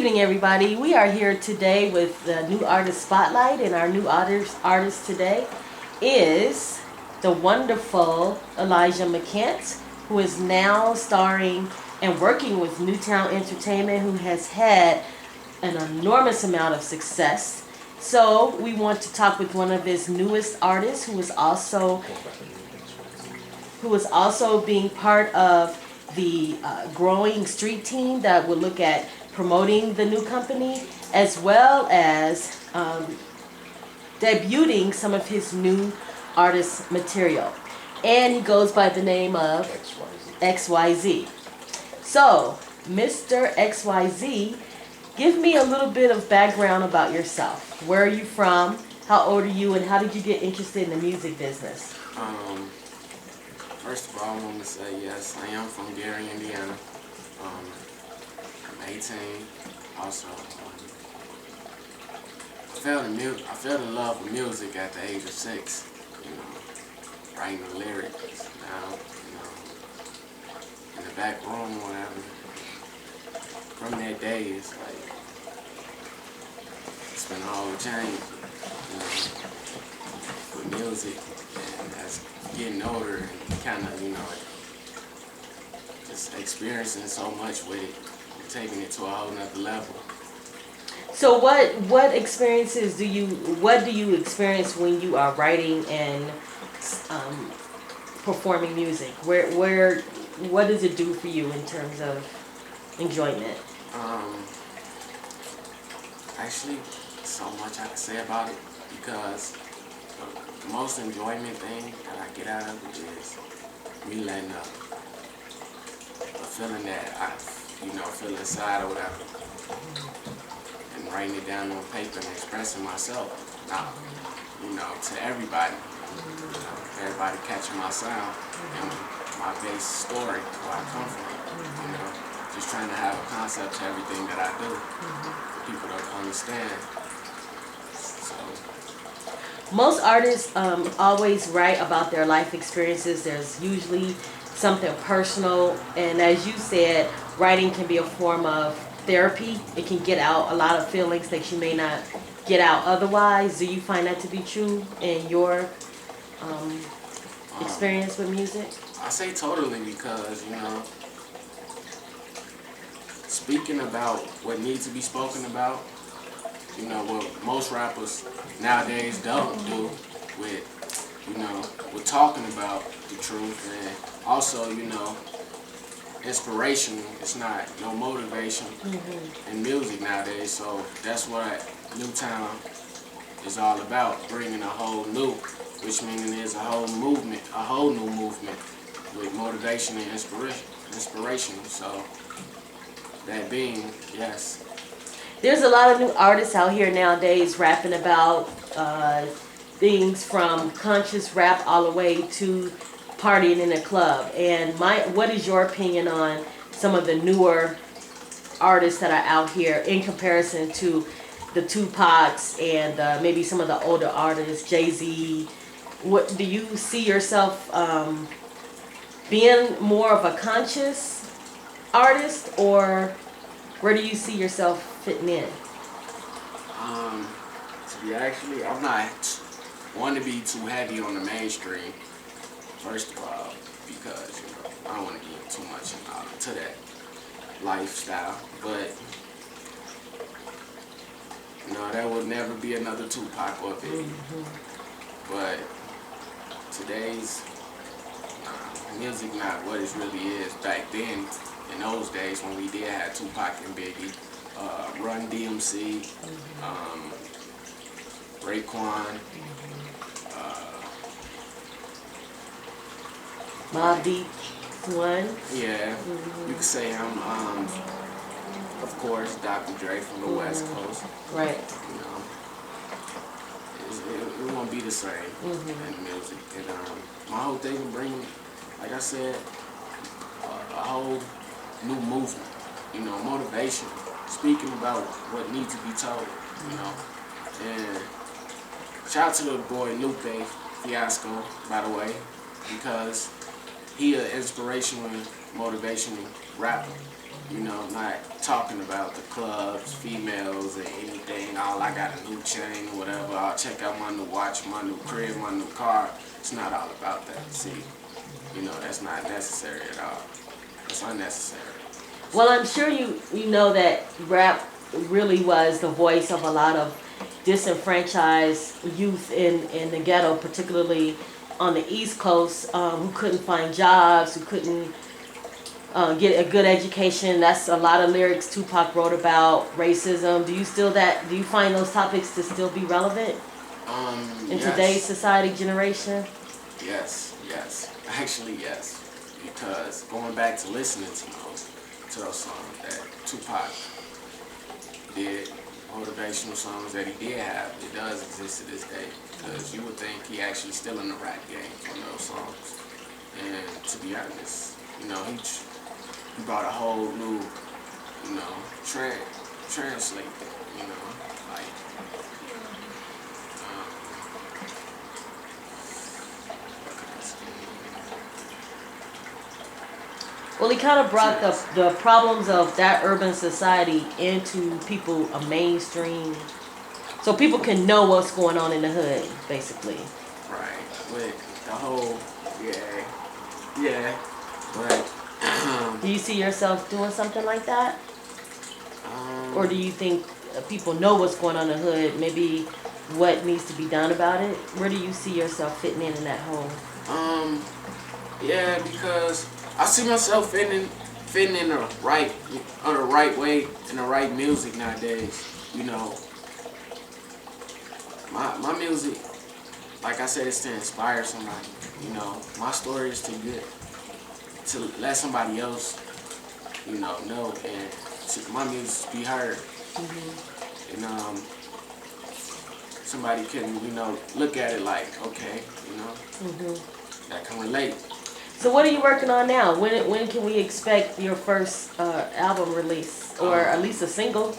evening, everybody. We are here today with the New Artist Spotlight, and our new artist today is the wonderful Elijah McCants, who is now starring and working with Newtown Entertainment, who has had an enormous amount of success. So we want to talk with one of his newest artists, who is also being part of the growing street team that will look at promoting the new company, as well as debuting some of his new artist material. And he goes by the name of XYZ. So, Mr. XYZ, give me a little bit of background about yourself. Where are you from? How old are you? And how did you get interested in the music business? First of all, I want to say yes, I am from Gary, Indiana. I'm 18. Also, I fell in love with music at the age of 6. You know, writing the lyrics now. You know, in the back room, whatever. From that day, it's like it's been a whole change. You know, with music, and as getting older and kind of, you know, just experiencing so much with it, taking it to a whole nother level. So what experiences do you experience when you are writing and performing music? What does it do for you in terms of enjoyment? Actually, so much I can say about it, because the most enjoyment thing that I get out of it is me letting up a feeling that I, feel inside or whatever, and writing it down on paper and expressing myself, to everybody. Everybody catching my sound and my base story, where I come from. Just trying to have a concept to everything that I do, for people to understand. So. Most artists always write about their life experiences. There's usually something personal, and as you said, writing can be a form of therapy. It can get out a lot of feelings that you may not get out otherwise. Do you find that to be true in your experience with music? I say totally, because, speaking about what needs to be spoken about, what most rappers nowadays don't do with, with talking about the truth, and also, inspiration. It's not no motivation in music nowadays. So that's what Newtown is all about, bringing a whole new, which meaning there's a whole movement, a whole new movement with motivation and inspiration. So that being, yes. There's a lot of new artists out here nowadays rapping about things from conscious rap all the way to partying in a club. And what is your opinion on some of the newer artists that are out here in comparison to the Tupacs and maybe some of the older artists, Jay-Z? What do you see yourself being more of a conscious artist, or where do you see yourself fitting in? I'm not want to be too heavy on the mainstream. First of all, because I don't want to get too much into that lifestyle, but there will never be another Tupac or Biggie. But today's music not what it really is. Back then, in those days when we did have Tupac and Biggie, Run DMC, Raekwon, Mobb Deep, one. Yeah, you could say him. Of course, Dr. Dre from the West Coast. Right. It won't be the same in music. And my whole thing is bringing, like I said, a whole new movement. Motivation, speaking about what needs to be told. And shout out to the boy Lupe Fiasco, by the way, because he an inspirational, motivational rapper. You know, not talking about the clubs, females, or anything. All I got a new chain or whatever. I'll check out my new watch, my new crib, my new car. It's not all about that. See, you know, that's not necessary at all. It's unnecessary. Well, I'm sure you know that rap really was the voice of a lot of disenfranchised youth in the ghetto, particularly on the East Coast, who couldn't find jobs, who couldn't get a good education. That's a lot of lyrics Tupac wrote about racism. Do you find those topics to still be relevant in Yes. today's society generation? Yes. Actually, yes. Because going back to listening to those songs that Tupac did, motivational songs that he did have, it does exist to this day. Because you would think he actually still in the rap game from those songs. And to be honest, you know, he brought a whole new, you know, translate, you know, like, what could I say? Well, he kind of brought the problems of that urban society into people, a mainstream, so people can know what's going on in the hood, basically. Right, with the whole, yeah, but, Do you see yourself doing something like that? Or do you think people know what's going on in the hood, maybe what needs to be done about it? Where do you see yourself fitting in that whole? yeah, because I see myself fitting in the right way, in the right music nowadays. You know, my music, like I said, is to inspire somebody. You know, my story is to let somebody else, you know and to my music be heard. Mm-hmm. And somebody can, you know, look at it like, okay, you know, that can relate. So what are you working on now? When can we expect your first album release, or at least a single?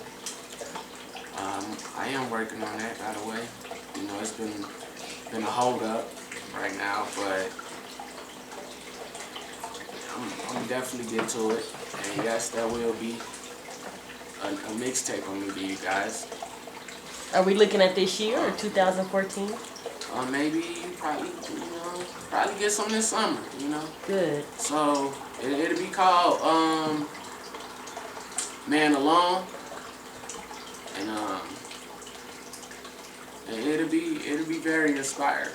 I am working on that, by the way. You know, it's been a hold up right now, but I'm definitely get to it. And yes, there will be a mixtape on me to you guys. Are we looking at this year or 2014? Maybe probably get some this summer, you know. Good. So it'll be called Man Alone, and it'll be very inspired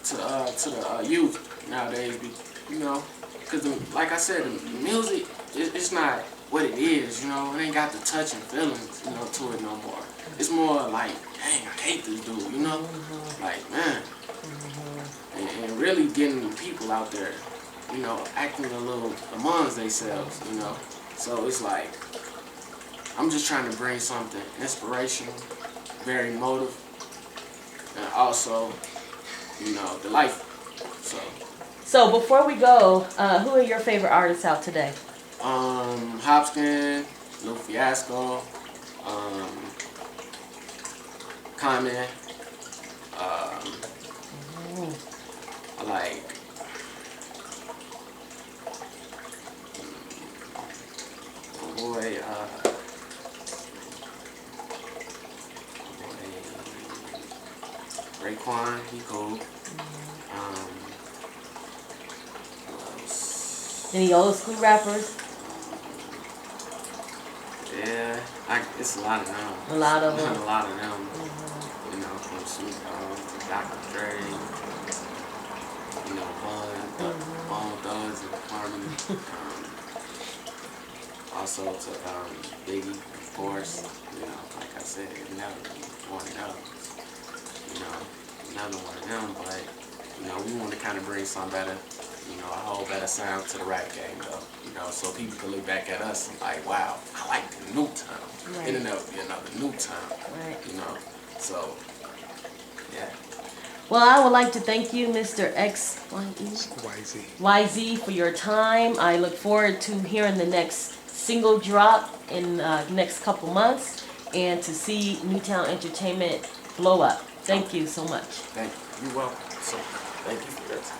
to the youth nowadays. You know, because like I said, the music it's not what it is. You know, it ain't got the touch and feelings, you know, to it no more. It's more like, dang, I hate this dude, you know? Like, man. And really getting people out there, you know, acting a little amongst themselves, you know? So it's like, I'm just trying to bring something inspirational, very motive, and also, you know, the life. So before we go, who are your favorite artists out today? Hopskin, Lil Fiasco, Common, like boy, Raekwon, he cool. Who else? Any old school rappers? Yeah, it's a lot of them. A lot of them. A lot of them. You know, from Snoop Dogg to Dr. Dre, you know, Bone Thugs and Harmony. Also to Biggie, of course. You know, like I said, never one of those. You know, another one of them. But you know, we want to kind of bring some better, you know, a whole better sound to the rap game, though. You know, so people can look back at us and like, wow, I like the new time. Right. It'll never be another new time. Right. You know, so yeah. Well, I would like to thank you, Mr. XYZ, for your time. I look forward to hearing the next single drop in the next couple months, and to see Newtown Entertainment blow up. Thank you so much. Thank you. You're welcome. So, thank you for your time.